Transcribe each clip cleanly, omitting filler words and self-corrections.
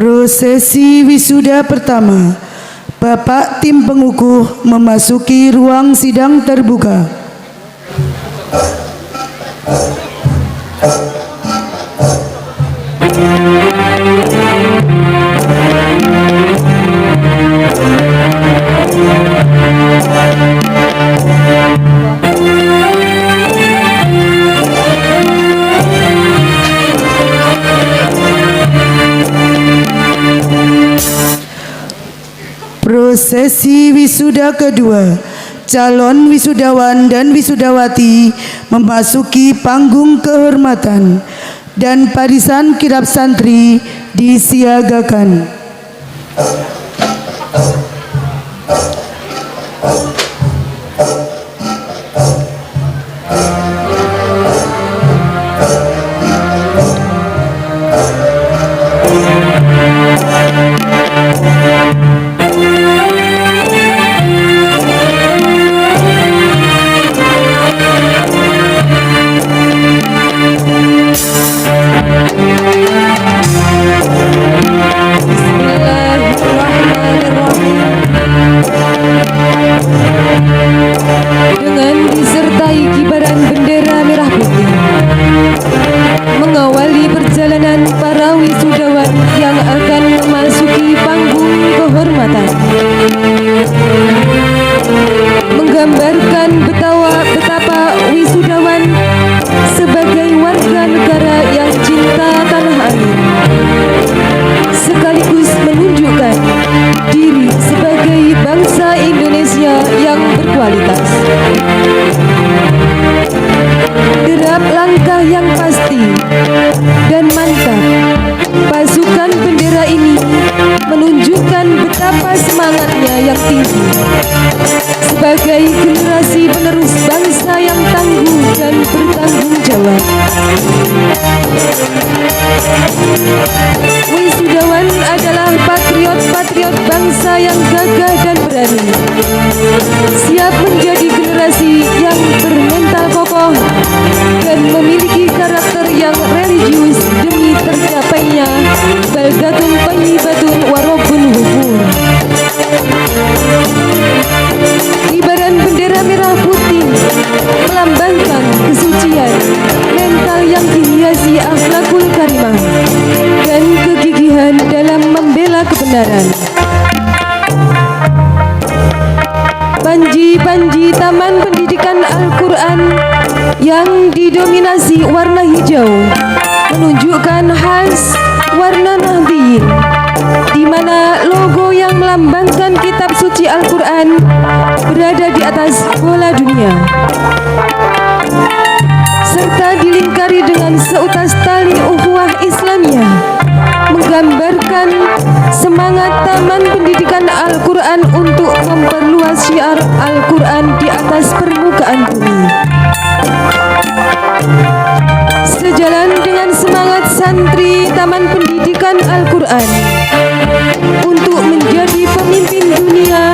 Prosesi wisuda pertama. Bapak tim pengukuh memasuki ruang sidang terbuka. Prosesi wisuda kedua. Calon wisudawan dan wisudawati memasuki panggung kehormatan dan barisan kirab santri disiagakan. Dengan disertai kibaran bendera merah putih, mengawali perjalanan para wisudawan yang akan memasuki panggung kehormatan, menggambarkan betapa wisudawan sebagai warga negara yang cinta tanah air, sekaligus menunjukkan diri sebagai bangsa Indonesia yang berkualitas. Derap langkah yang pasti dan mantap pasukan bendera ini menunjukkan betapa semangatnya yang tinggi sebagai generasi penerus bangsa yang tangguh dan bertanggung jawab. Wisudawan adalah patriot-patriot bangsa yang gagah dan berani, siap menjadi generasi yang bermental kokoh dan memiliki karakter yang religius demi tercapainya baldatun thayyibatun wa rabbun ghafur. Kibaran bendera merah putih melambangkan kesucian mental yang dihiasi akhlakul karimah dan kegigihan dalam membela kebenaran. Panji-panji Taman Pendidikan Al-Quran yang didominasi warna hijau menunjukkan khas warna Nahdliyin, di mana logo yang melambangkan kitab suci Al-Quran berada di atas bola dunia, serta dilingkari dengan seutas tali ukhuwah Islamiyah, menggambarkan semangat Taman Pendidikan Al-Quran untuk memperluas syiar Al-Quran di atas permukaan bumi. Sejalan dengan semangat santri Taman Pendidikan Al-Quran untuk menjadi pemimpin dunia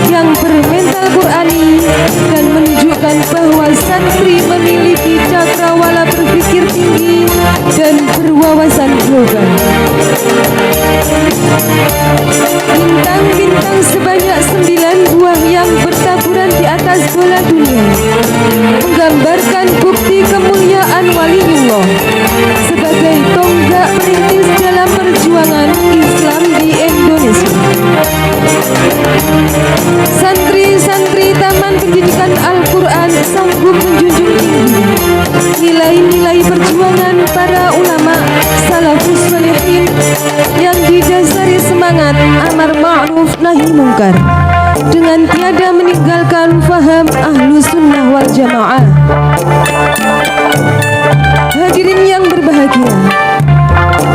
yang bermental Qurani dan menunjukkan bahwa santri memiliki cakrawala berpikir tinggi dan berwawasan global. Bintang-bintang sebanyak 9 buah yang bertaburan di atas bola dunia menggambarkan bukti kemuliaan waliullah sebagai tonggak perintis dalam perjuangan Islam di Indonesia. Santri-santri Taman Pendidikan Al-Quran sanggup menjunjung tinggi nilai-nilai perjuangan para ulama salafus salihin yang didasari semangat amar ma'ruf nahi mungkar dengan tiada meninggalkan faham ahlu sunnah wal jamaah. Hadirin yang berbahagia,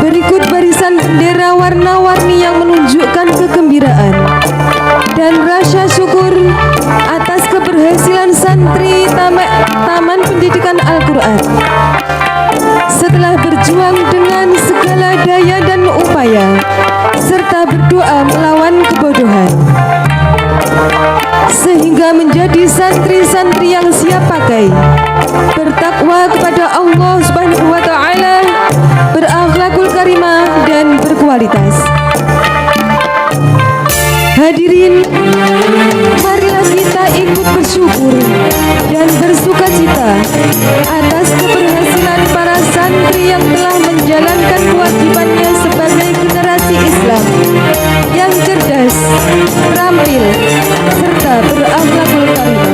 berikut barisan bendera warna-warni yang menunjukkan kegembiraan dan rasa syukur atas keberhasilan santri Taman Pendidikan Al-Quran setelah berjuang dengan segala daya dan upaya serta berdoa melawan kebodohan, sehingga menjadi santri-santri yang siap pakai bertakwa kepada Allah Subhanahu wa taala, berakhlakul karimah dan berkualitas. Hadirin, marilah kita ikut bersyukur dan bersukacita atas keberhasilan para santri yang telah menjalankan kewajibannya sebagai generasi Islam yang cerdas, terampil, serta berakhlakul karimah.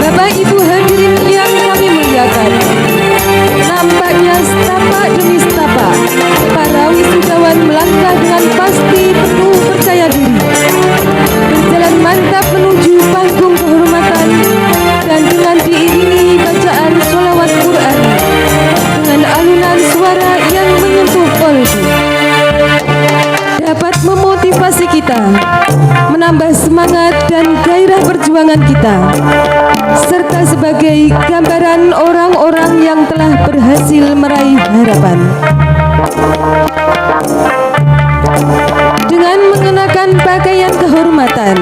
Bapak Ibu hadirin yang kami muliakan, nampaknya setapak demi setapak para wisudawan melangkah dengan pasti penuh percaya diri, berjalan mantap menuju panggung kehormatan, dan dengan diiringi bacaan sholawat Quran dengan alunan suara yang menyentuh kolbu, dapat memotivasi kita, menambah semangat dan gairah perjuangan kita, serta sebagai gambaran orang-orang yang telah berhasil meraih harapan. Dengan mengenakan pakaian kehormatan,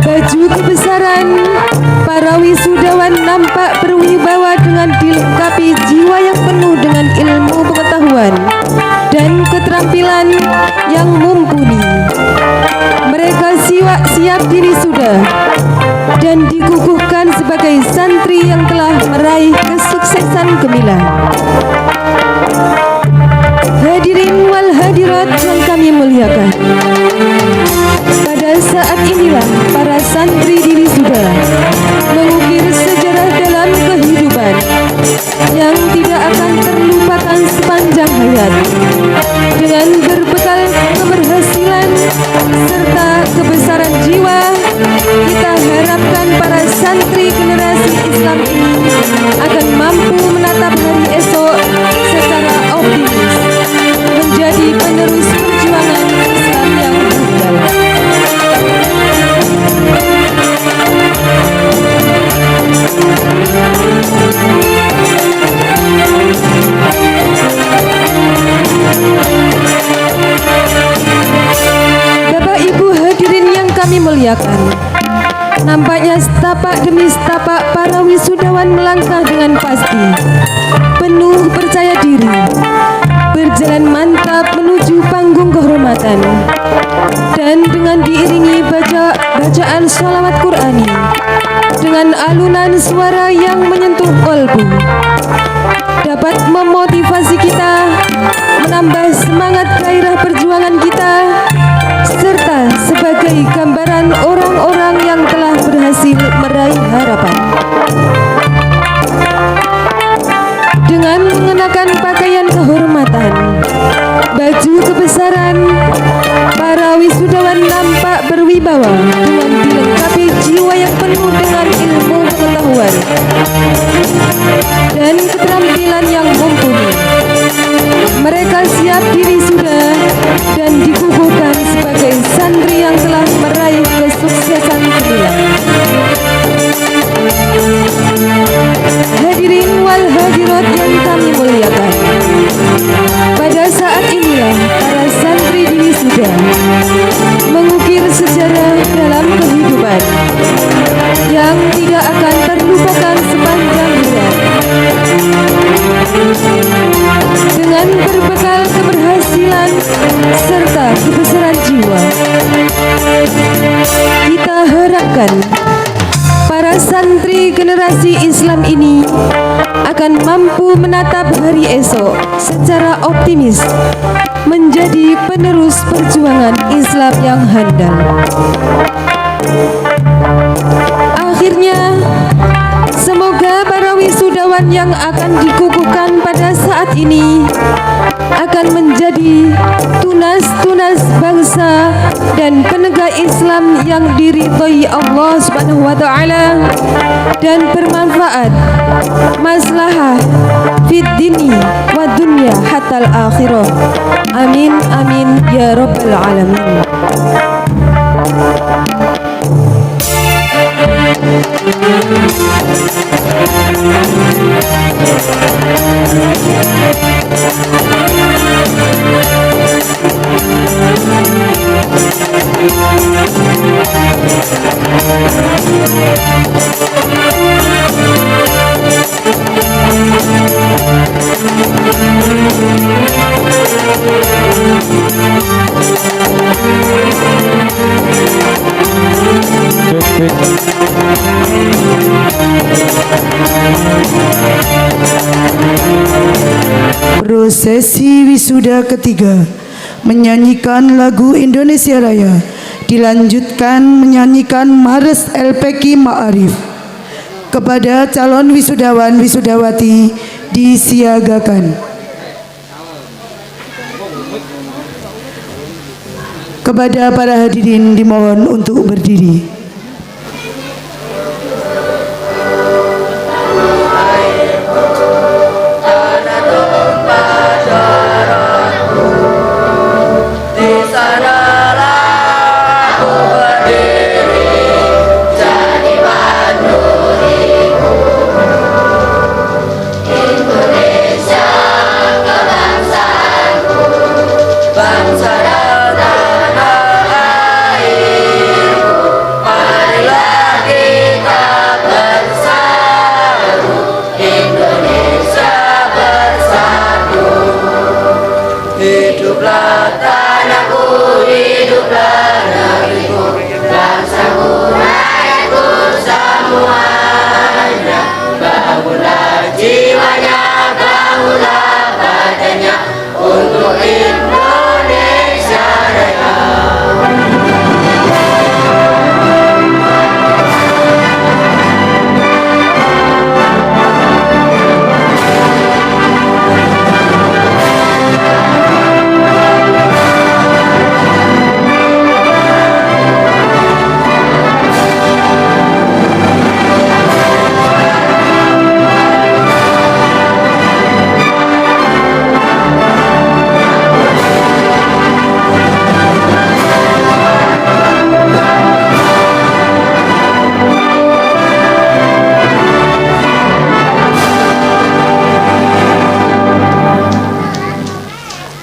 baju kebesaran, para wisudawan nampak berwibawa dengan dilengkapi jiwa yang penuh dengan ilmu pengetahuan dan keterampilan yang mumpuni. Mereka siap diri sudah dan dikukuhkan sebagai santri yang telah meraih kesuksesan gemilang. Hadirin wal hadirat yang kami muliakan, pada saat inilah para santri diri sudah mengukir sejarah dalam kehidupan yang tidak akan terlupakan sepanjang hayat. Dengan berbekal keberhasilan serta kebesaran jiwa, kita harapkan para santri generasi Islam ini akan mampu menatap hari esok secara optimis, menjadi penerus perjuangan Islam yang handal. Bapak Ibu hadirin yang kami muliakan, nampaknya setapak demi setapak para wisudawan melangkah dengan pasti, penuh percaya diri, berjalan mantap menuju panggung kehormatan, dan dengan diiringi bacaan sholawat Qurani dengan alunan suara yang menyentuh kolbu, dapat memotivasi kita, menambah semangat gairah perjuangan kita, serta sebagai gambaran orang-orang yang telah berhasil meraih harapan. Dengan mengenakan pakaian kehormatan, baju kebesaran, para wisudawan nampak berwibawa dengan dilengkapi jiwa yang penuh dengan ilmu pengetahuan dan keterampilan yang mumpuni. Mereka siap diri sudah dan dikukuhkan sebagai santri yang telah meraih kesuksesan gemilang. Hadirin wal hadirat yang kami muliakan, pada saat inilah para santri diri sudah mengukir sejarah dalam kehidupan yang tidak akan terlupakan sepanjang hayat. Dengan berbekal keberhasilan serta kebesaran jiwa, kita harapkan para santri generasi Islam ini akan mampu menatap hari esok secara optimis, menjadi penerus perjuangan Islam yang handal. Akhirnya, semoga para wisudawan yang akan dikukuhkan pada saat ini akan menjadi tunas-tunas bangsa dan penegak Islam yang diridhai Allah Subhanahu wa taala dan bermanfaat maslahah fid dini wa dunya hatta al-akhirah. Amin amin ya rabbal alamin. Prosesi wisuda ketiga menyanyikan lagu Indonesia Raya, dilanjutkan menyanyikan Mares LPK Ma'arif. Kepada calon wisudawan wisudawati disiagakan. Kepada para hadirin dimohon untuk berdiri.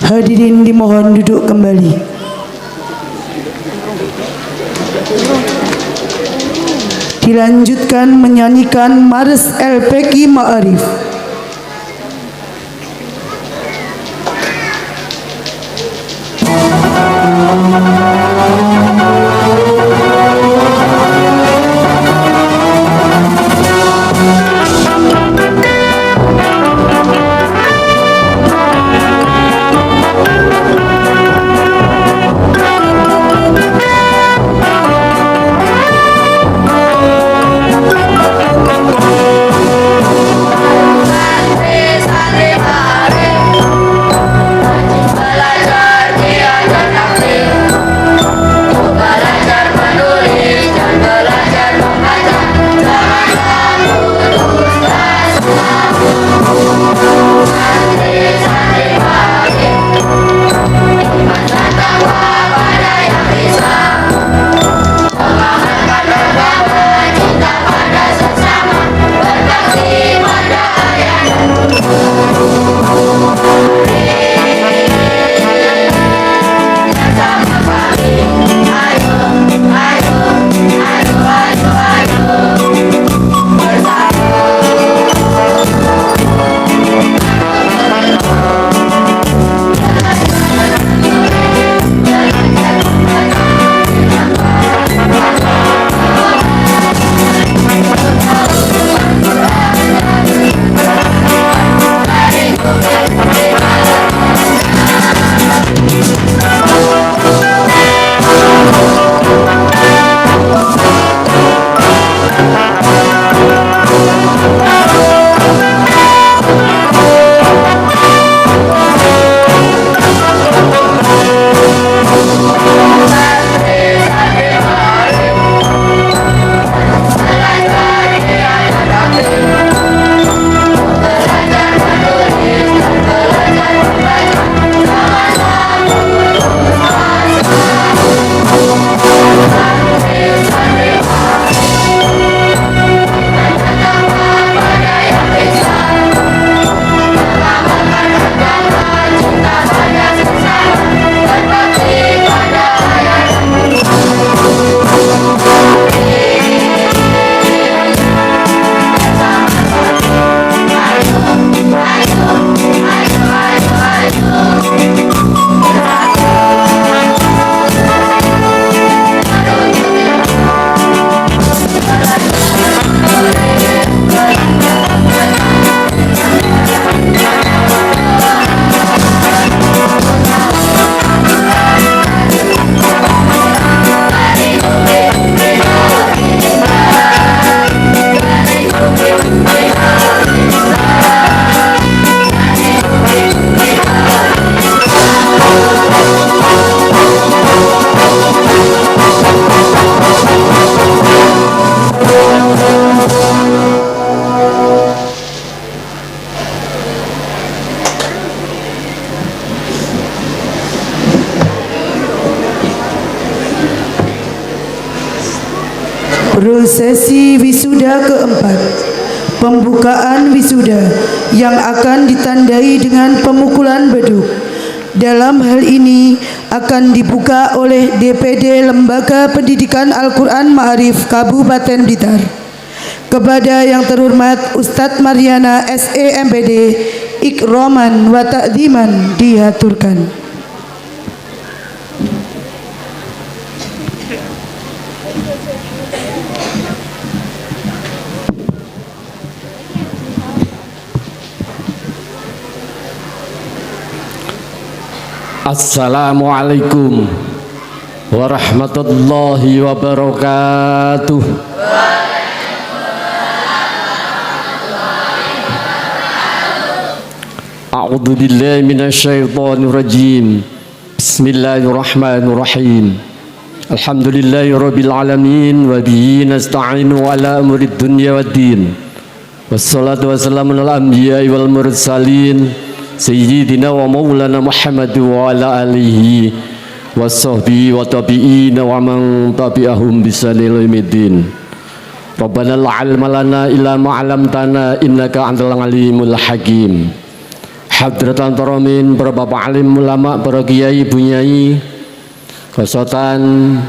Hadirin dimohon duduk kembali. Dilanjutkan menyanyikan Mares LPK Ma'arif. Prosesi wisuda keempat, pembukaan wisuda yang akan ditandai dengan pemukulan beduk. Dalam hal ini akan dibuka oleh DPD Lembaga Pendidikan Al-Quran Ma'arif Kabupaten Blitar. Kepada yang terhormat Ustadz Mariana SEMPD, ikroman wa ta'ziman diaturkan. Assalamualaikum warahmatullahi wabarakatuh. A'udzu billahi minasyaitonir rajim. Bismillahirrahmanirrahim. Alhamdulillahirabbil alamin wa bihi nasta'inu ala umurid dunya waddin. Wassalatu wassalamu ala anbiya'i wal mursalin Sayyidina wa maulana Muhammad wa ala alihi wa sahbihi wa tabi'ina wa man tabi'ahum bisanil yaumiddin. Rabbana la ilma lana illa ma 'allamtana innaka antal alimul hakim. Hadratan taramin, para bapak alim ulama, para kiai bunyai, khosotan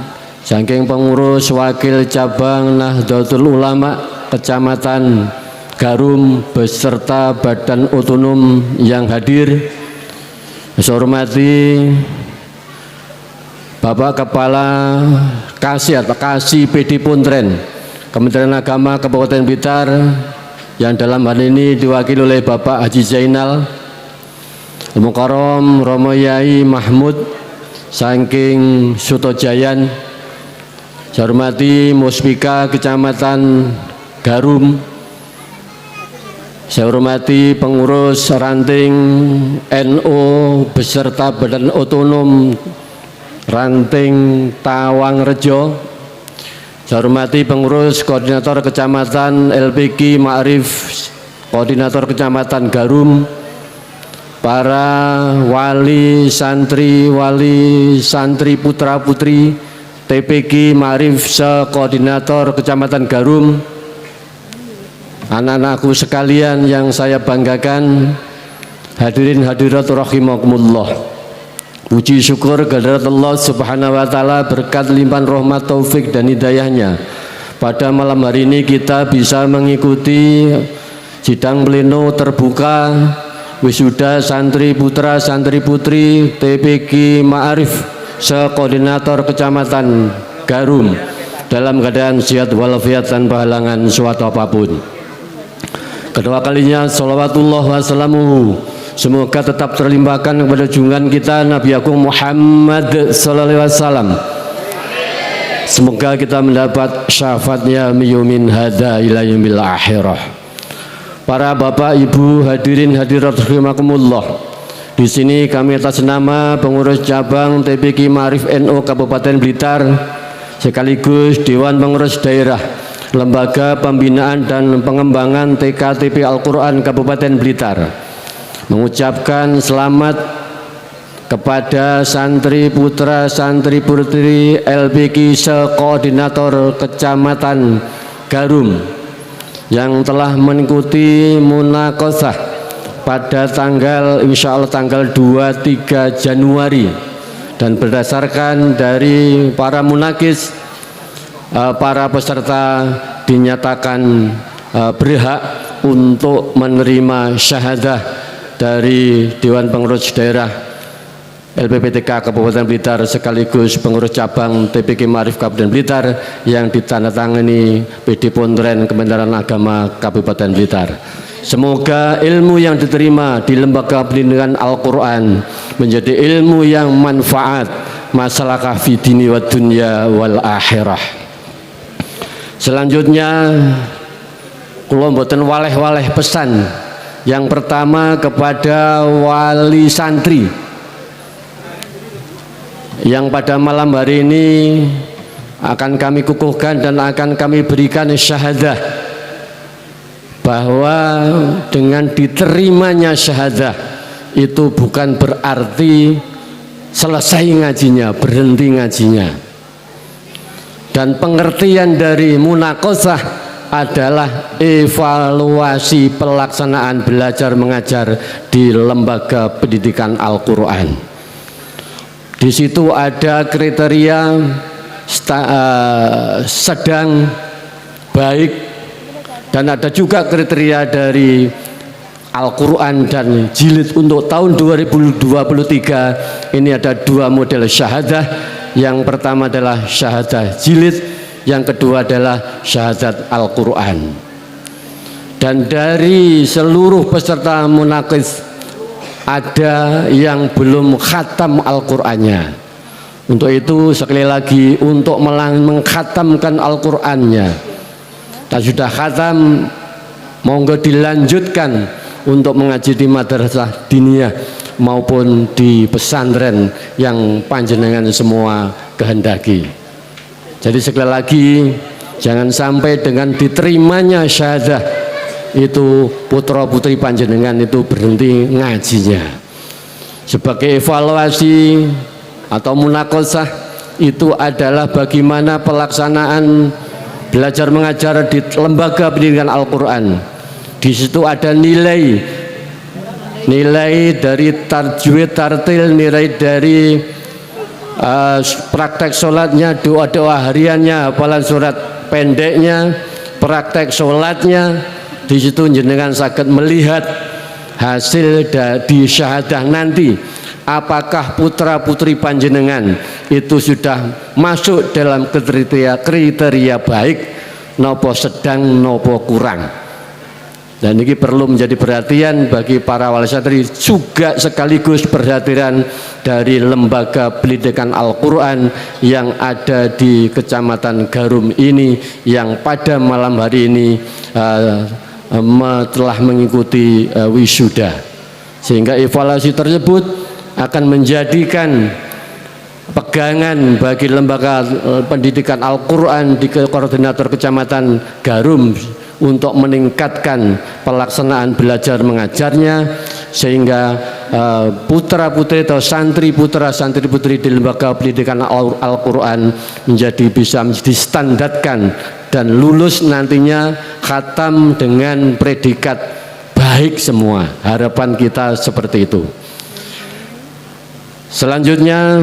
saking pengurus wakil cabang Nahdlatul Ulama Kecamatan Garum beserta badan otonom yang hadir. Saya hormati Bapak Kepala Kasih PD Puntren Kementerian Agama Kabupaten Blitar yang dalam hal ini diwakili oleh Bapak Haji Zainal Mukarram Romo Yai Mahmud saking Sutojayan. Saya hormati Muspika Kecamatan Garum. Saya hormati pengurus ranting NU beserta badan otonom ranting Tawangrejo. Saya hormati pengurus koordinator kecamatan LPG Ma'arif, koordinator kecamatan Garum, para wali santri putra putri TPG Ma'arif se-koordinator kecamatan Garum, anak-anakku sekalian yang saya banggakan, hadirin hadirat rahimakumullah. Puji syukur kehadirat Allah Subhanahu wa taala, berkat limpahan rahmat, taufik dan hidayahnya. Pada malam hari ini kita bisa mengikuti sidang pleno terbuka wisuda santri putra santri putri TPG Ma'arif se-koordinator kecamatan Garum dalam keadaan sehat walafiat tanpa halangan suatu apapun. Kedua kalinya salawatullah wassalamuhu semoga tetap terlimpahkan kepada junjungan kita Nabi Agung Muhammad sallallahu alaihi wasallam. Semoga kita mendapat syafaatnya min hada ila yaumil akhirah. Para bapak ibu hadirin hadirat rahimakumullah. Di sini kami atas nama pengurus cabang TPG Ma'arif NU Kabupaten Blitar sekaligus Dewan Pengurus Daerah Lembaga Pembinaan dan Pengembangan TKTP Al-Quran Kabupaten Blitar mengucapkan selamat kepada santri putra santri putri LPG se-koordinator Kecamatan Garum yang telah mengikuti munaqashah pada insya Allah tanggal 23 Januari, dan berdasarkan dari para munakis, para peserta dinyatakan berhak untuk menerima syahadah dari Dewan Pengurus Daerah LPPTK Kabupaten Blitar sekaligus pengurus cabang TPG Ma'arif Kabupaten Blitar yang ditandatangani PD Puntren Kementerian Agama Kabupaten Blitar. Semoga ilmu yang diterima di Lembaga Pendidikan Al-Quran menjadi ilmu yang manfaat masalahah fi dini wa dunya wal akhirah. Selanjutnya kula mboten waleh-waleh pesan. Yang pertama kepada wali santri yang pada malam hari ini akan kami kukuhkan dan akan kami berikan syahadah, bahwa dengan diterimanya syahadah itu bukan berarti selesai ngajinya, berhenti ngajinya. Dan pengertian dari munaqashah adalah evaluasi pelaksanaan belajar mengajar di lembaga pendidikan Al-Quran. Di situ ada kriteria sedang, baik, dan ada juga kriteria dari Al-Quran dan jilid. Untuk tahun 2023 ini ada 2 model syahadah. Yang pertama adalah syahadah jilid, yang kedua adalah syahadat Al-Quran. Dan dari seluruh peserta munaqis ada yang belum khatam Al-Qurannya. Untuk itu sekali lagi, untuk mengkhatamkan Al-Qurannya, dan sudah khatam, monggo dilanjutkan untuk mengaji di madrasah diniyah maupun di pesantren yang panjenengan semua kehendaki. Jadi sekali lagi, jangan sampai dengan diterimanya syahadah itu putra putri panjenengan itu berhenti ngajinya. Sebagai evaluasi atau munaqashah itu adalah bagaimana pelaksanaan belajar mengajar di lembaga pendidikan Al-Quran. Di situ ada nilai dari tajwid, tartil, nilai dari praktek sholatnya, doa-doa hariannya, hafalan surat pendeknya, praktek sholatnya. Di situ jenengan sakit melihat hasil di syahadah nanti, apakah putra putri panjenengan itu sudah masuk dalam kriteria baik, nopo sedang, nopo kurang. Dan ini perlu menjadi perhatian bagi para wali santri, juga sekaligus perhatian dari lembaga pendidikan Al-Quran yang ada di Kecamatan Garum ini, yang pada malam hari ini telah mengikuti wisuda. Sehingga evaluasi tersebut akan menjadikan pegangan bagi lembaga pendidikan Al-Quran di koordinator Kecamatan Garum untuk meningkatkan pelaksanaan belajar mengajarnya, sehingga putra putri atau santri putra santri putri di lembaga pendidikan Al-Quran bisa distandarkan dan lulus nantinya khatam dengan predikat baik semua. Harapan kita seperti itu. Selanjutnya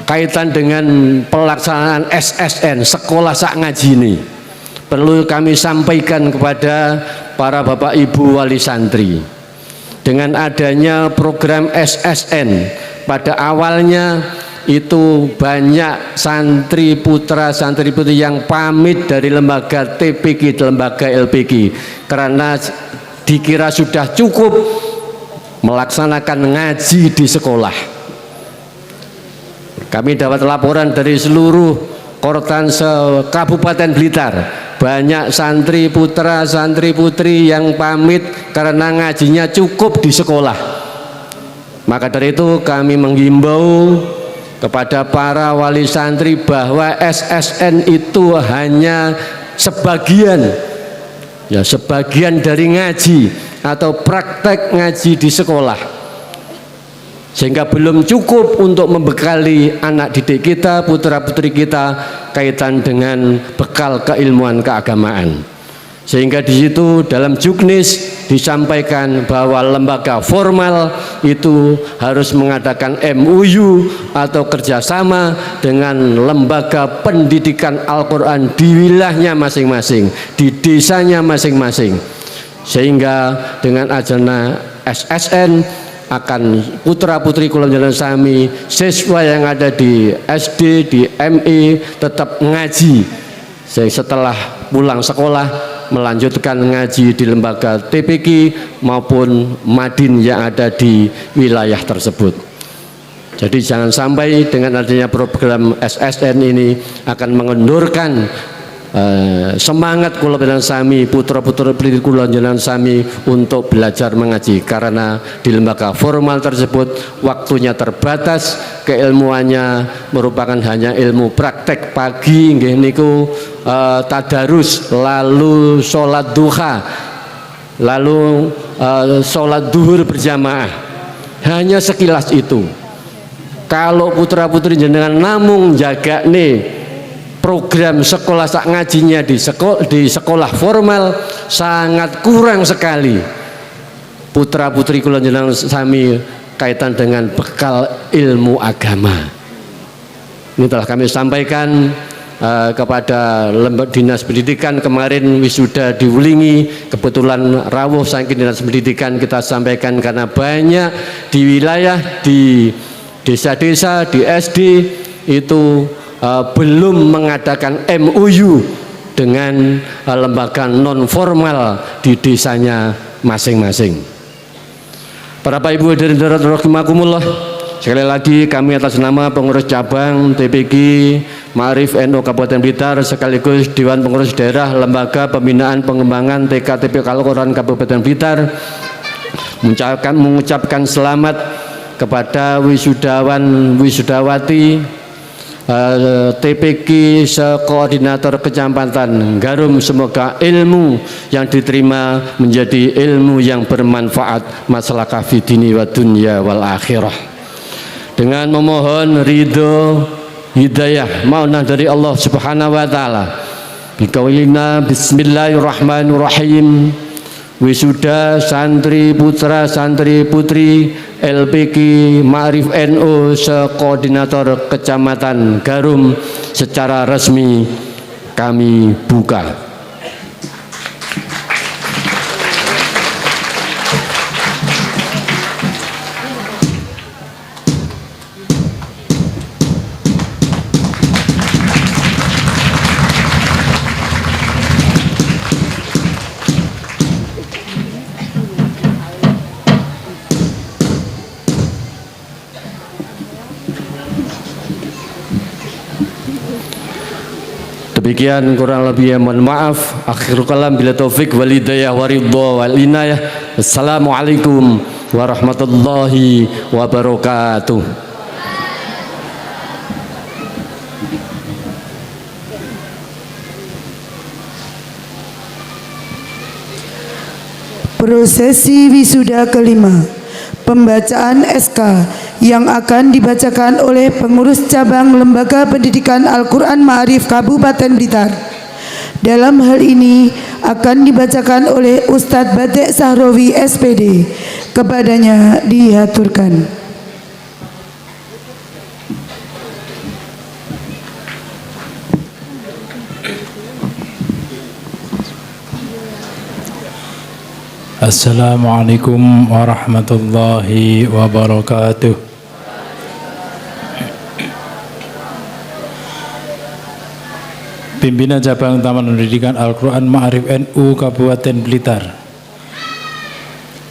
kaitan dengan pelaksanaan SSN, sekolah sak ngaji ini, perlu kami sampaikan kepada para bapak ibu wali santri. Dengan adanya program SSN, pada awalnya itu banyak santri putra santri putri yang pamit dari lembaga TPQ, lembaga LPQ, karena dikira sudah cukup melaksanakan ngaji di sekolah. Kami dapat laporan dari seluruh Kortan Kabupaten Blitar, banyak santri putra santri putri yang pamit karena ngajinya cukup di sekolah. Maka dari itu kami menghimbau kepada para wali santri bahwa SSN itu hanya sebagian dari ngaji atau praktek ngaji di sekolah, sehingga belum cukup untuk membekali anak didik kita, putra putri kita kaitan dengan bekal keilmuan keagamaan. Sehingga di situ dalam juknis disampaikan bahwa lembaga formal itu harus mengadakan MOU atau kerjasama dengan lembaga pendidikan Al-Quran di wilayahnya masing-masing, di desanya masing-masing. Sehingga dengan ajana SSN akan putra putri kula jalan sami, siswa yang ada di SD, di MI tetap ngaji. Setelah pulang sekolah melanjutkan ngaji di lembaga TPQ maupun Madin yang ada di wilayah tersebut. Jadi jangan sampai dengan adanya program SSN ini akan mengendurkan semangat kula panjenengan sami, putra-putra putri kula panjenengan sami untuk belajar mengaji, karena di lembaga formal tersebut waktunya terbatas, keilmuannya merupakan hanya ilmu praktek pagi nggih niku tadarus, lalu sholat duha, lalu sholat duhur berjamaah, hanya sekilas itu. kalau putra-putri jenengan namung jaga nih program sekolah sak ngajinya di sekolah formal sangat kurang sekali. Putra-putri kula jenengan sami kaitan dengan bekal ilmu agama. Ini telah kami sampaikan kepada lembaga dinas pendidikan kemarin wisuda diulingi, kebetulan rawuh saking dinas pendidikan kita sampaikan karena banyak di wilayah di desa-desa di SD itu belum mengadakan MOU dengan lembaga non formal di desanya masing-masing. Para Bapak Ibu hadirin rahimakumullah, sekali lagi kami atas nama pengurus cabang TPG Ma'arif NU Kabupaten Blitar sekaligus Dewan Pengurus Daerah Lembaga Pembinaan Pengembangan TKTP Al-Quran Kabupaten Blitar mengucapkan selamat kepada wisudawan wisudawati TPG Koordinator Kecamatan Garum. Semoga ilmu yang diterima menjadi ilmu yang bermanfaat maslahah fid dini wa dunya wal akhirah. Dengan memohon ridho hidayah maunah dari Allah Subhanahu wa taala. Biqaulina bismillahirrahmanirrahim. Wisuda santri putra santri putri LPG Ma'arif NU Koordinator Kecamatan Garum secara resmi kami buka. Demikian kurang lebih mohon maaf. Akhirul kalam bila taufik wal hidayah wa ridha wal inayah. Assalamualaikum warahmatullahi wabarakatuh. Prosesi wisuda kelima, pembacaan SK yang akan dibacakan oleh pengurus cabang Lembaga Pendidikan Al-Quran Ma'arif Kabupaten Blitar. Dalam hal ini akan dibacakan oleh Ustadz Batik Sahrawi SPD. Kepadanya dihaturkan. Assalamualaikum warahmatullahi wabarakatuh. Pimpinan Cabang Taman Pendidikan Al-Quran Ma'arif NU Kabupaten Blitar.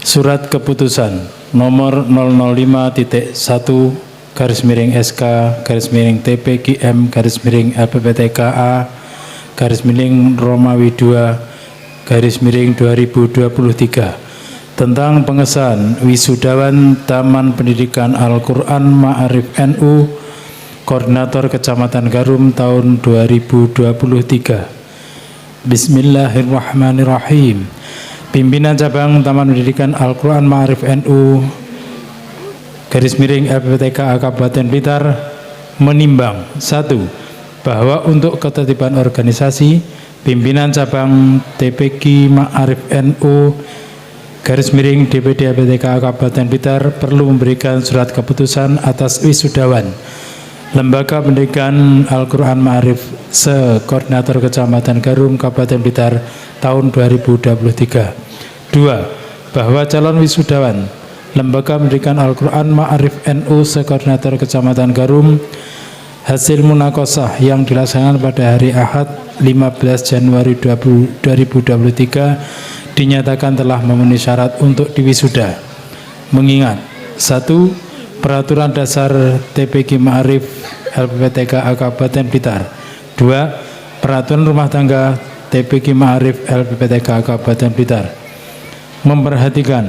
Surat Keputusan nomor 005-1/LPPTKA/LPPTKA/2023 tentang pengesahan wisudawan Taman Pendidikan Al-Quran Ma'arif NU Koordinator Kecamatan Garum tahun 2023. Bismillahirrahmanirrahim. Pimpinan Cabang Taman Pendidikan Al-Quran Ma'arif NU _LPPTKA Kabupaten Blitar menimbang 1. Bahwa untuk ketertiban organisasi, pimpinan cabang TPG Ma'arif NU _DPD LPPTKA Kabupaten Blitar perlu memberikan surat keputusan atas wisudawan Lembaga Pendidikan Al-Quran Ma'arif Koordinator Kecamatan Garum Kabupaten Blitar tahun 2023. 2. Bahwa calon wisudawan Lembaga Pendidikan Al-Quran Ma'arif NU Koordinator Kecamatan Garum hasil munakosah yang dilaksanakan pada hari Ahad 15 Januari 2023 dinyatakan telah memenuhi syarat untuk diwisuda. Mengingat 1. Peraturan Dasar TPG Ma'arif LPPTKA Kabupaten Blitar. 2. Peraturan Rumah Tangga TPG Ma'arif LPPTKA Kabupaten Blitar. Memperhatikan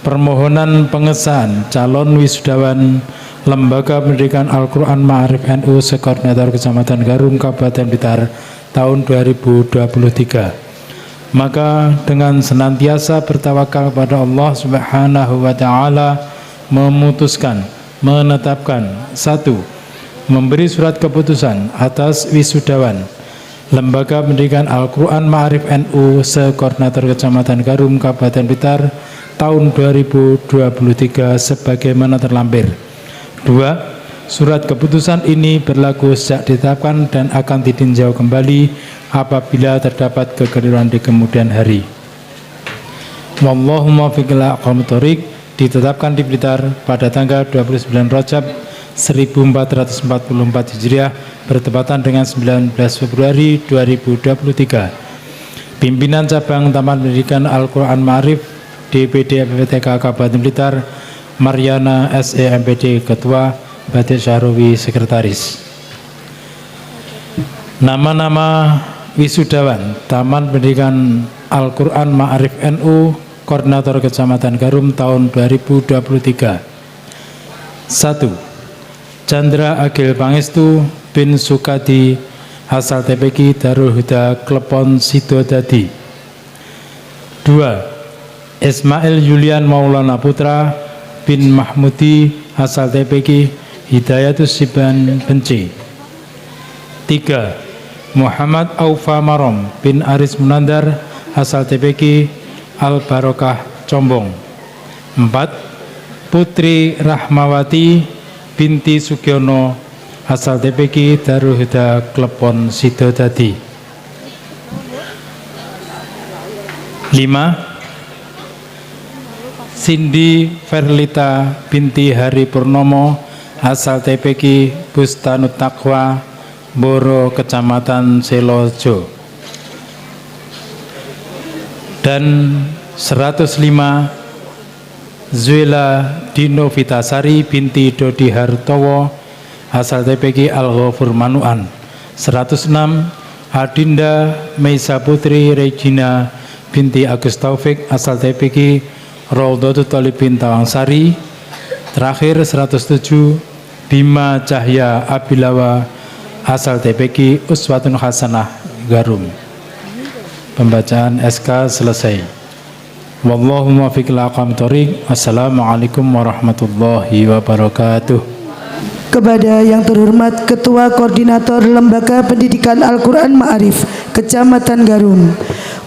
permohonan pengesahan calon wisudawan Lembaga Pendidikan Al-Quran Ma'arif NU Koordinator Kecamatan Garum Kabupaten Blitar tahun 2023. Maka dengan senantiasa bertawakal kepada Allah Subhanahu wa taala memutuskan menetapkan 1. Memberi surat keputusan atas wisudawan Lembaga Pendidikan Al-Quran Ma'arif NU se-Koordinator Kecamatan Garum Kabupaten Blitar tahun 2023 sebagaimana terlampir. 2. Surat keputusan ini berlaku sejak ditetapkan dan akan ditinjau kembali apabila terdapat kekeliruan di kemudian hari. Wallahu muwaffiq ila aqwamit thoriq, ditetapkan di Blitar pada tanggal 29 Rajab 1444 Hijriah bertepatan dengan 19 Februari 2023. Pimpinan Cabang Taman Pendidikan Al-Quran Ma'arif DPD FPTK Kabupaten Blitar, Mariana SE MPD Ketua, Batik Syahrawi Sekretaris. Nama-nama wisudawan Taman Pendidikan Al-Quran Ma'arif NU Koordinator Kecamatan Garum tahun 2023. 1. Chandra Agil Pangestu bin Sukadi asal TPQ Darul Huda Klepon Sidodadi. 2. Ismail Yulian Maulana Putra bin Mahmudi asal TPQ Hidayatus Siban Benci. 3. Muhammad Aufa Marom bin Aris Munandar asal TPQ Al Barokah Combong. 4. Putri Rahmawati binti Sugiono asal TPQ Darul Huda Klepon Sidodadi. 5. Cindy Verlita binti Hari Purnomo asal TPQ Bustanut Taqwa Boro Kecamatan Selojo. Dan 105. Zuela Dino Vitasari binti Dodi Hartowo asal TPQ Al-Ghafur Manuan. 106. Adinda Meisa Putri Regina binti Agus Taufik asal TPQ Raudhatul Thalibin Tawangsari. Terakhir 107. Bima Cahya Abilawa asal TPQ Uswatun Hasanah Garum. Pembacaan SK selesai. Wallahu muwaffiq ila aqwamit thoriq. Assalamualaikum warahmatullahi wabarakatuh. Kepada yang terhormat Ketua Koordinator Lembaga Pendidikan Al-Quran Ma'arif Kecamatan Garum,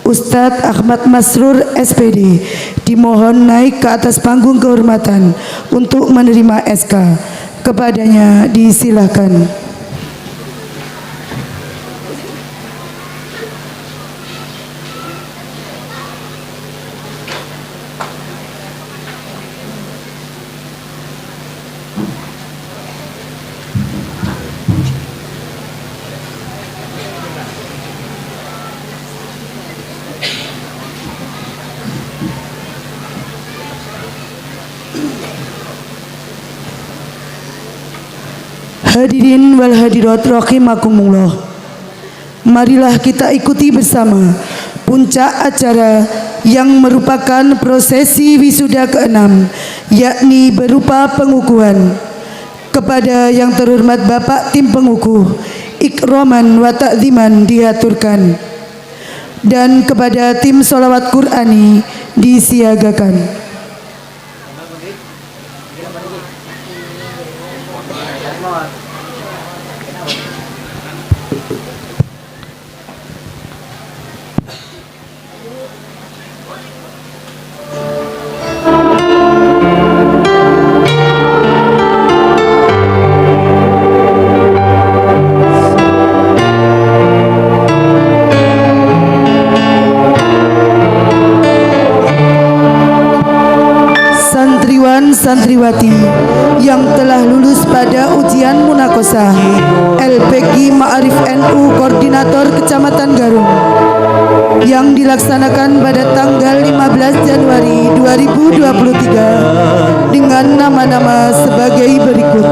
Ustadz Ahmad Masrur SPD, dimohon naik ke atas panggung kehormatan untuk menerima SK. Kepadanya disilakan. Hadirin wal hadirat rahimakumullah. Marilah kita ikuti bersama puncak acara yang merupakan prosesi wisuda ke-6, yakni berupa pengukuhan. Kepada yang terhormat Bapak Tim Pengukuh, ikroman wa ta'ziman diaturkan, dan kepada tim sholawat Qur'ani disiagakan. Santriwati yang telah lulus pada ujian munakosah LPG Ma'arif NU Koordinator Kecamatan Garum yang dilaksanakan pada tanggal 15 Januari 2023 dengan nama-nama sebagai berikut.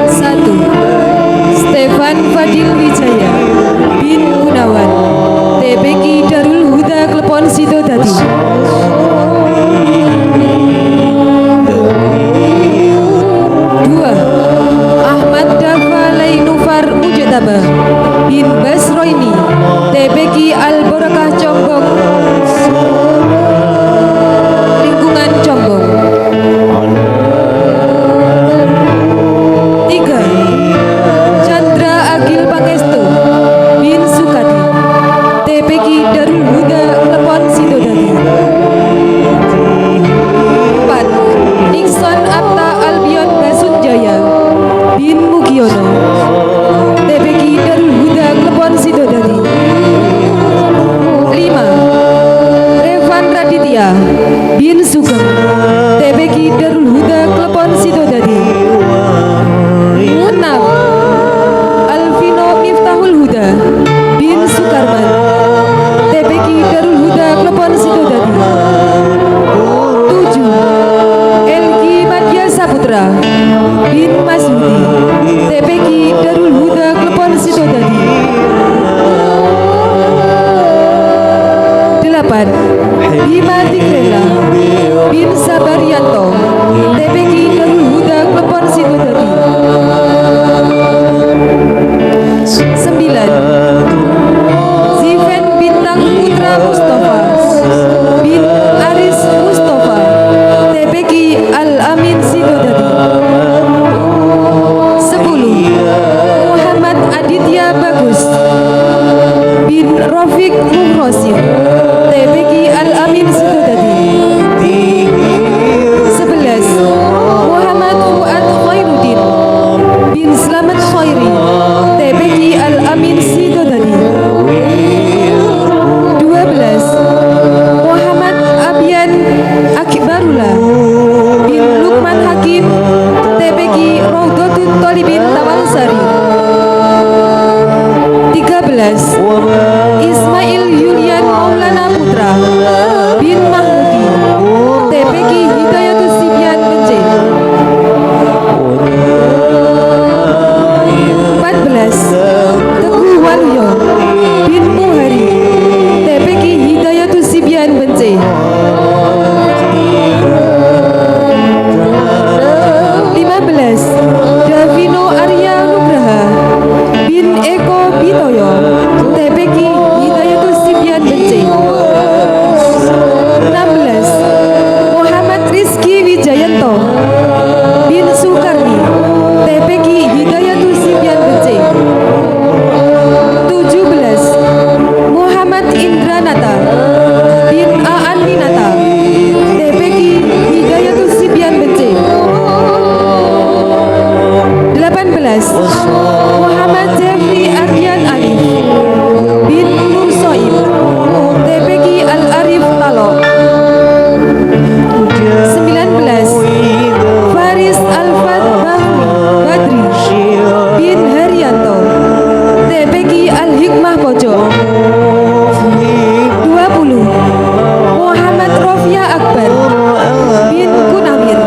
1. Stefan Fadil Wijaya bin Gunawan TPQ Darul Huda Klepon Sidodadi. 2. Ahmad Dafa Lainufar Mujtaba bin Basroini TPQ Al Barakah Combong Lingkungan Combong. Bima Tikrela bin Sabarianto TPQ Darul Huda Klepon Sidodadi. 9. Ziven Bintang Putra Mustafa bin Aris Mustafa TPQ Al-Amin Sidodadi. 10. Muhammad Aditya Bagus bin Rafiq Muhrosin TPQ Al-Amin Sidodadi. 11. Muhammad Fuad Khairuddin bin Slamet Khairi TPQ Al-Amin Sidodadi. 12. Muhammad Abian Akbarullah bin Lukman Hakim TPQ Raudhatul Thalibin Tawansari. 13. Ismail Yulian Maulana Putra bin Mahmudi TPQ Hidayatus Sibyan Bence. 14. Teguh Waluyo bin Muhari TPQ Hidayatus Sibyan Bence. 15. Davino Arya Nugraha bin Eko Bitoyo TPQ Hidayatus Sibyan Bence. 16. Muhammad Rizky Wijayanto bin Sukarni TPQ Hidayatus Sibyan Bence. 17. Muhammad Indranata bin Aan Minata TPQ Hidayatus Sibyan Bence. 18. Muhammad Jeffrey Aryan Alif bin Nur Soib TPQ Al-Arif Talo. 19. Faris Alfat Badri bin Haryanto TPQ Al-Hikmah Pojok. 20. Muhammad Rofia Akbar bin Kunawir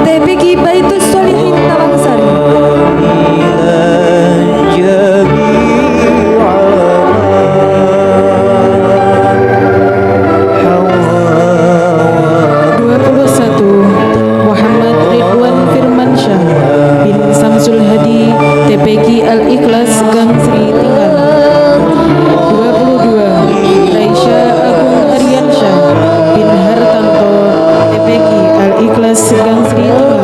TPQ Baitus Solihin Tawangsari. 21. Muhammad Ridwan Firmansyah bin Samsul Hadi TPQ Al-Ikhlas Gang Sri Tinggal. 22. Raisya Agung Aryansyah bin Hartanto TPQ Al-Ikhlas Gang Sri Tinggal.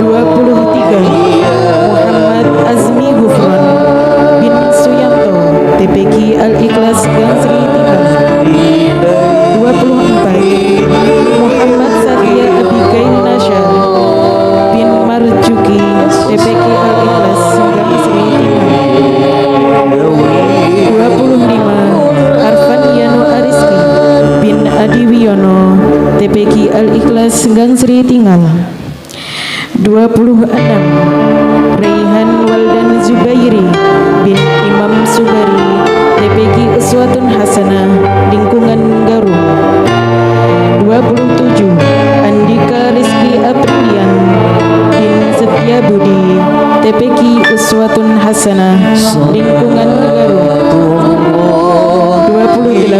23. Muhammad Azmi Gufron bin Suyanto TPQ Al-Ikhlas Gang Sri Tinggal. 24. Muhammad Satya Abigail Nasya bin Marjuki TPQ Al-Ikhlas Gang Sri Tinggal. 25. Arfan Yano Ariski bin Adi Wiono TPQ Al-Ikhlas Gang Sri Tinggal. 26. Raihan Waldan Zubairi bin Imam Sugari TPQ Uswatun Hasanah Lingkungan Garut. 27. Andika Rizky Aprilian bin Setia Budi TPQ Uswatun Hasanah Lingkungan Garut. 28.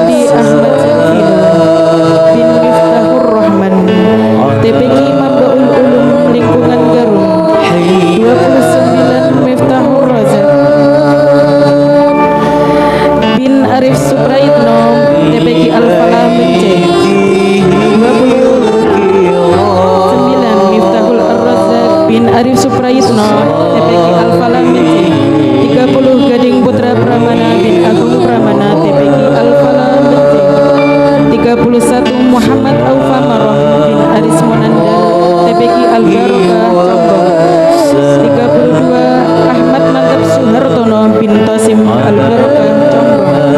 Bidi Ahmad Zafino bin Miftahur Rahman TPQ Mambaul Ulum Lingkungan Garut. 29. Miftahur Razak bin Arif Supraitno TPQ Al-Falah Bence. 29. Miftahul Ar-Razak bin Arif Supraitno TPQ Al-Falah Bence. 30. Gading Putra Pramana bin Agung Pramana TPQ Al-Falah Bence. 31. Muhammad Aufa Maroh bin Aris Monanda TPQ Al-Barokah Jombang. 32. Ahmad Mantap Suhartono bin Tasim Al-Barokah Jombang.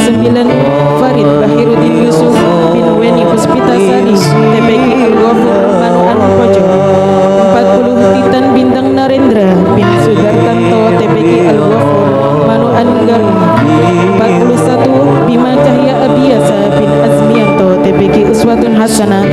9 Farid Bahiruddin Yusuf bin Weni Puspitasari TPQ Al-Ghafur Manuan Pojok. 40 Titan Bintang Narendra bin Sudartanto TPQ Al-Ghafur Manuan Garut. 41 Bima Cahya Abiyasa bin Azmianto TPQ Uswatun Hasanah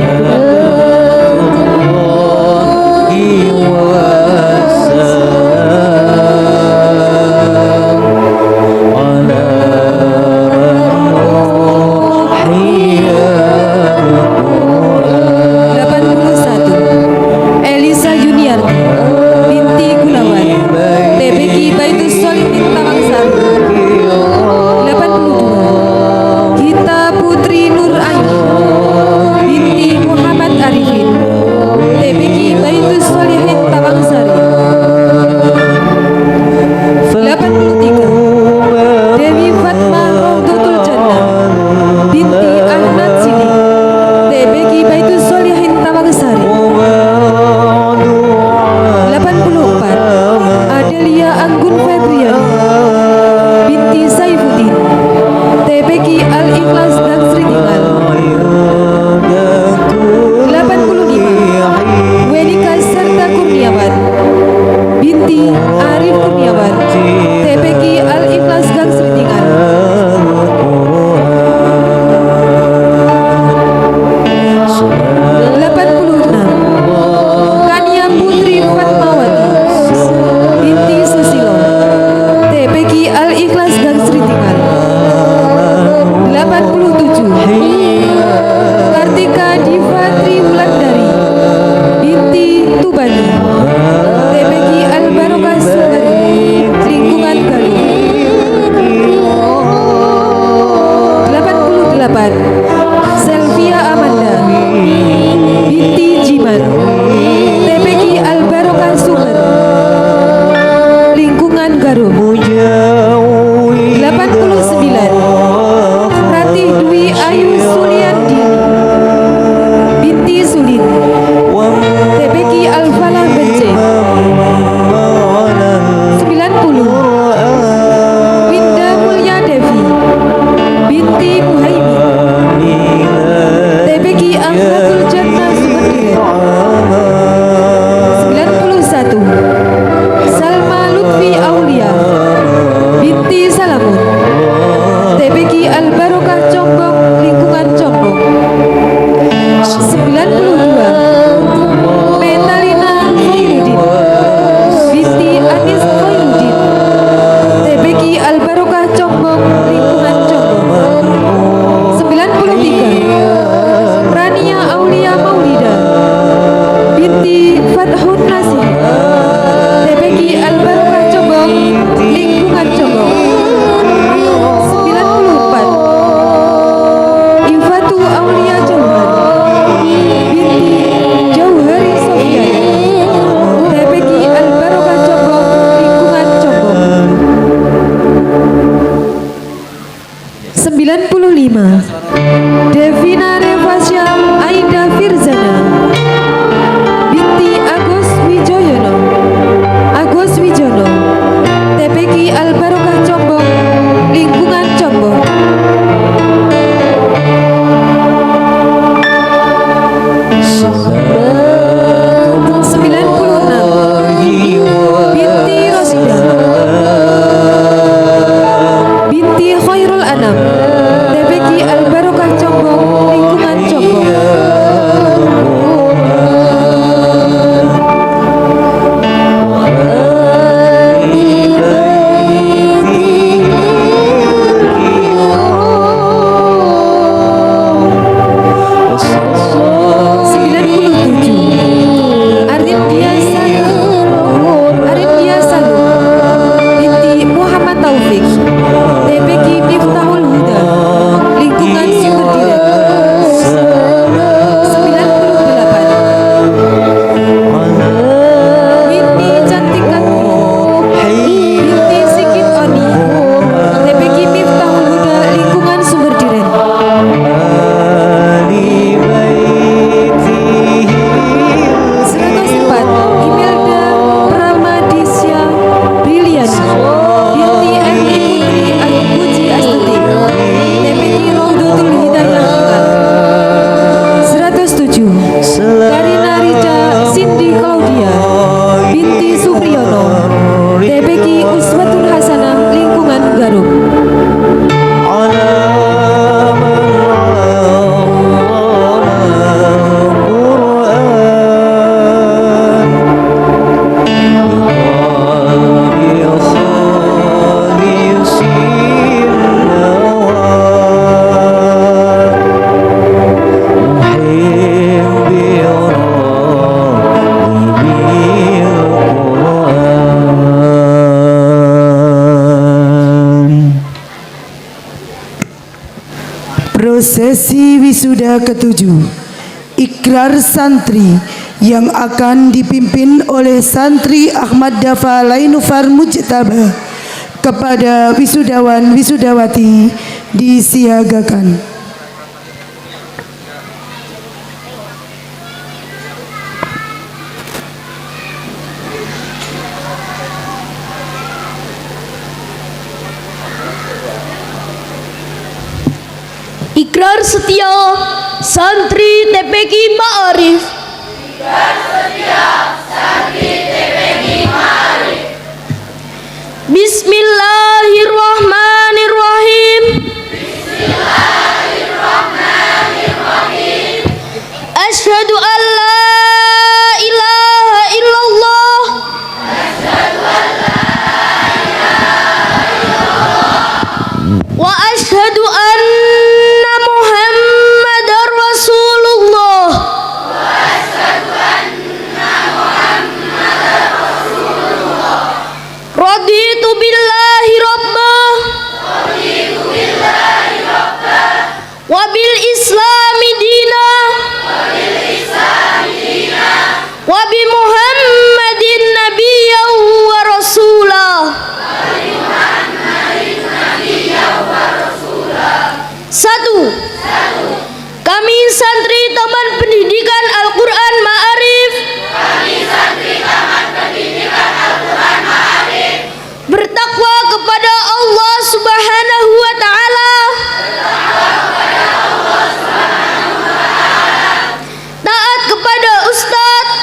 Lingkungan Garut. Devina Revasya Aida Firzana binti Agus Wijoyono TPQ Al Barokah Combong lingkungan Combong. 96 binti Rosida binti Khairul Anam TPQ Al Barokah Combong lingkungan Combong. Prosesi wisuda ketujuh, ikrar santri yang akan dipimpin oleh santri Ahmad Dafa Lainufar Mujtaba kepada wisudawan wisudawati disiagakan. Ikrar setia santri TPQ Ma'arif. Bismillahirrahmanirrahim. Asyhadu an la ilaha illallah. Wa asyhadu anna Muhammadar Rasulullah. Raditu billahi rabbah wa bil islami dina wa bi Muhammadin nabiyyan wa rasulah. Satu, kami santri Taman Pendidikan Al-Quran Ma'arif bertakwa kepada Allah Subhanahu wa Ta'ala, taat kepada Ustadz,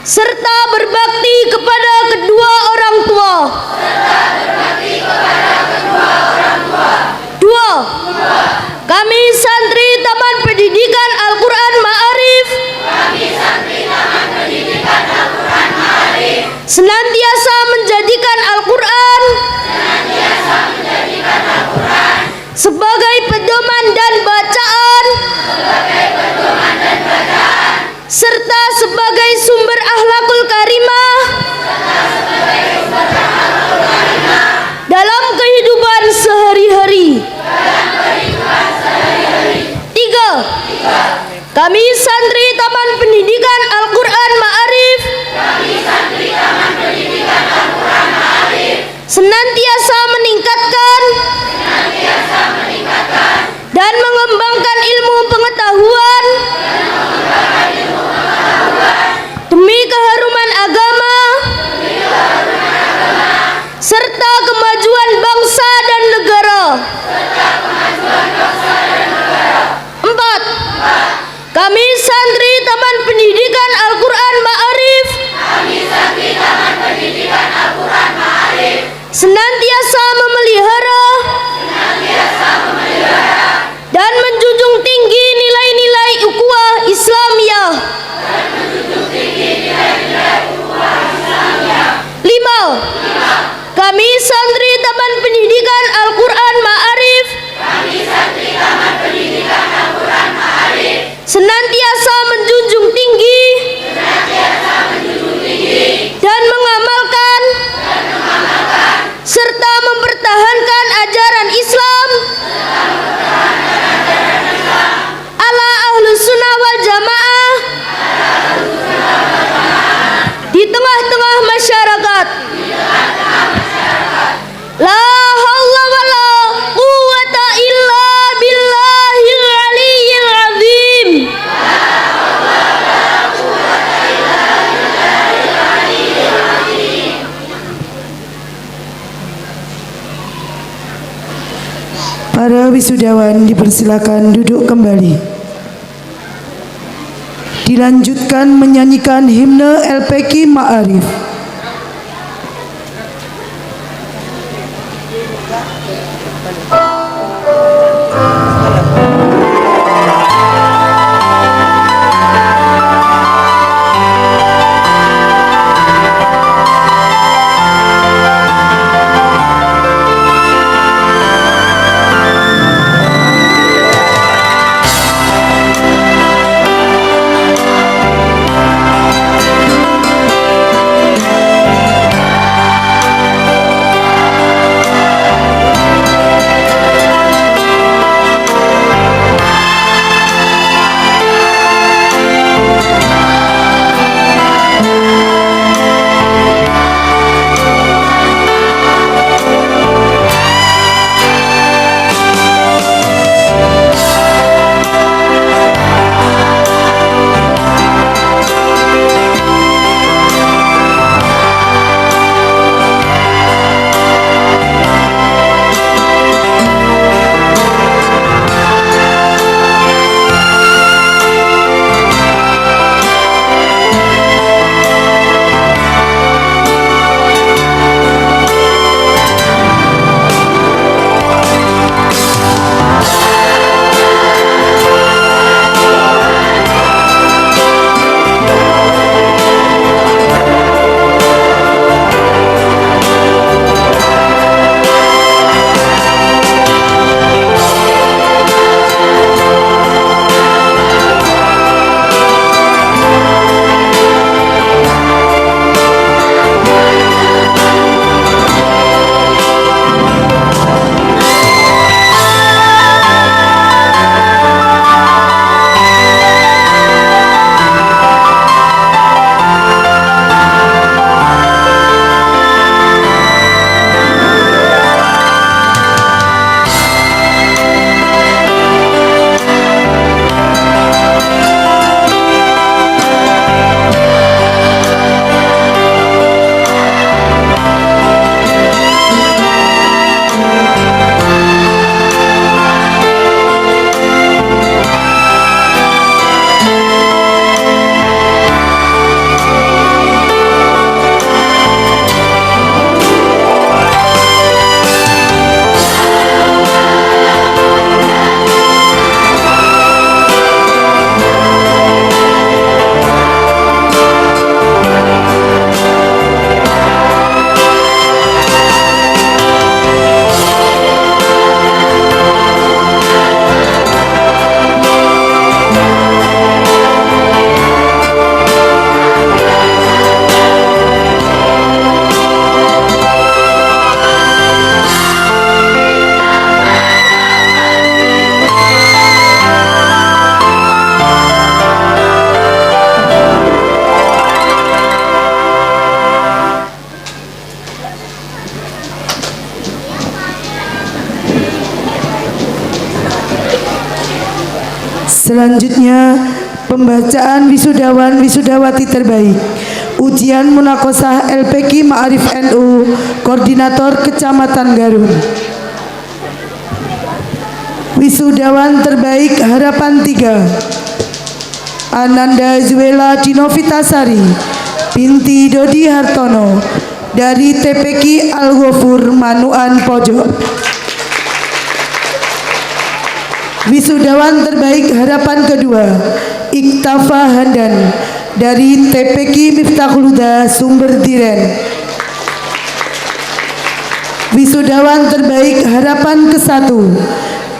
serta berbakti kepada kedua orang tua. Dua, kami santri Taman Pendidikan Al-Quran Ma'arif senantiasa menjadikan Al-Quran sebagai pedoman dan bacaan serta sebagai sumber akhlakul karimah dalam kehidupan sehari-hari. Tiga, kami santri Taman Pendidikan Al-Quran Ma'arif senantiasa meningkatkan dan mengembangkan ilmu pengetahuan demi keharuman agama serta kemajuan bangsa dan negara. Empat, kami santri Taman Pendidikan Al-Quran Ma'arif senantiasa memelihara dan menjunjung tinggi nilai-nilai ukhuwah Islamiyah. Lima, kami santri Taman Pendidikan Al-Quran Ma'arif senantiasa menjunjung tinggi dan mengamalkan serta mempertahankan ajaran Islam ala Ahlus Sunnah wal Jamaah di tengah-tengah masyarakat. La haula wala quwwata illa billahil aliyyil azim. Para wisudawan dipersilakan duduk kembali. Dilanjutkan menyanyikan himne LPQ Ma'arif. Selanjutnya pembacaan wisudawan wisudawati terbaik. Ujian munakosah LPK Ma'arif NU Koordinator Kecamatan Garum. Wisudawan terbaik Harapan 3 Ananda Zuela Dinovitasari binti Dodi Hartono dari TPK Al-Ghafur Manuan Pojok. Wisudawan terbaik Harapan kedua Iktafa Handan dari TPK Miftahul Huda Sumber Diren. Wisudawan terbaik Harapan ke-1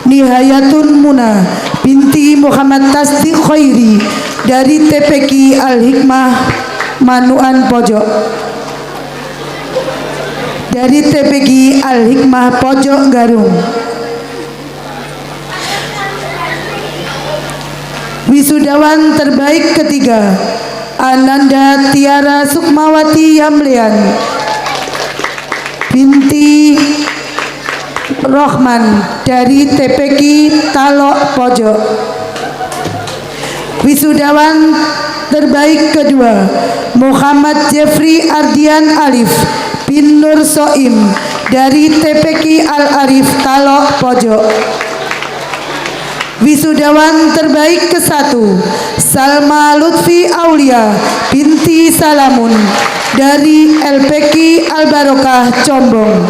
Nihayatun Muna binti Muhammad Tasdiq Khairi dari TPK Al-Hikmah Manuan Pojok. Dari TPK Al-Hikmah Pojok Garung. Wisudawan terbaik ketiga Ananda Tiara Sukmawati Yamlian binti Rohman dari TPK Talok Pojok. Wisudawan terbaik kedua Muhammad Jeffrey Ardian Alif bin Nur Soim dari TPK Al Arif Talok Pojok. Wisudawan terbaik ke-1 Salma Lutfi Aulia binti Salamun dari LPK Al Barokah Combong.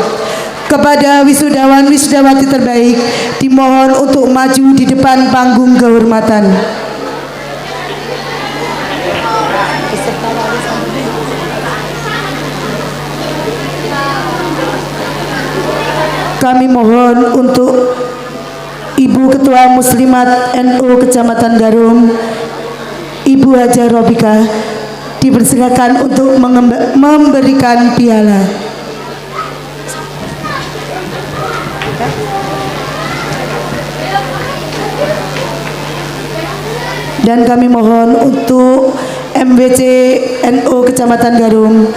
Kepada wisudawan wisudawati terbaik dimohon untuk maju di depan panggung kehormatan. Kami mohon untuk Ibu Ketua Muslimat NU Kecamatan Garum, Ibu Haja Robika, dipersilakan untuk memberikan piala. Dan kami mohon untuk MWC NU Kecamatan Garum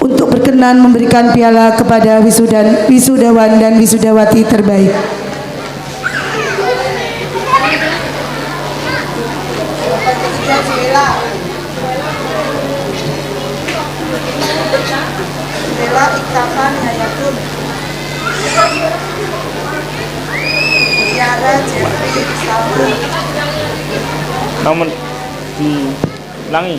untuk berkenan memberikan piala kepada wisudawan dan wisudawati terbaik. Namun diulangi.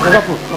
Berapa?